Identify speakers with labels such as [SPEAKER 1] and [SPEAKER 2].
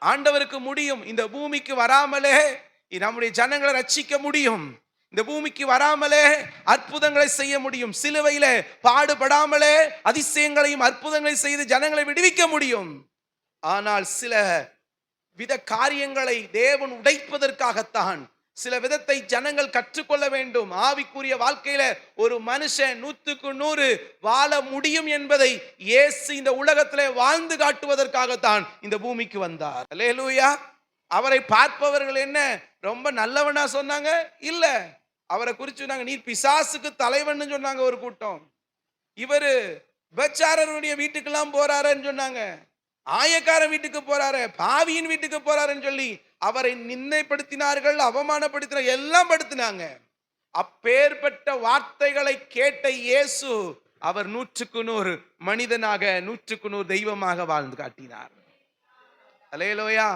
[SPEAKER 1] ஆண்டவருக்கு முடியும். இந்த பூமிக்கு வராமலே நம்முடைய ஜனங்களை ரட்சிக்க முடியும். இந்த பூமிக்கு வராமலே அற்புதங்களை செய்ய முடியும். சிலுவையில பாடுபடாமலே அதிசயங்களையும் அற்புதங்களை செய்து ஜனங்களை விடுவிக்க முடியும். ஆனால் சில வித காரியங்களை தேவன் உடைப்பதற்காகத்தான், சில விதத்தை ஜனங்கள் கற்றுக்கொள்ள வேண்டும். ஆவிக்குரிய வாழ்க்கையில ஒரு மனுஷன் 100க்கு 100 வாழ முடியும் என்பதை இயேசு இந்த உலகத்திலே வாழ்ந்து காட்டுவதற்காகத்தான் இந்த பூமிக்கு வந்தார். அல்லேலூயா. அவரை பார்ப்பவர்கள் என்ன ரொம்ப நல்லவனா சொன்னாங்க? இல்ல. அவரை குறித்து சொன்னாங்க, நீர் பிசாசுக்கு தலைவன் சொன்னாங்க ஒரு கூட்டம். இவரு விபச்சாரருடைய வீட்டுக்கெல்லாம் போறாருன்னு சொன்னாங்க. ஆயக்கார வீட்டுக்கு போறாரு, பாவியின் வீட்டுக்கு போறாருன்னு சொல்லி அவரை நிந்தைப்படுத்தினார்கள், அவமானப்படுத்தினார், எல்லாம் படுத்தினாங்க. அப்பேற்பட்ட வார்த்தைகளை கேட்ட இயேசு அவர் 100க்கு 100 மனிதனாக 100க்கு 100 தெய்வமாக வாழ்ந்து காட்டினார். அல்லேலூயா.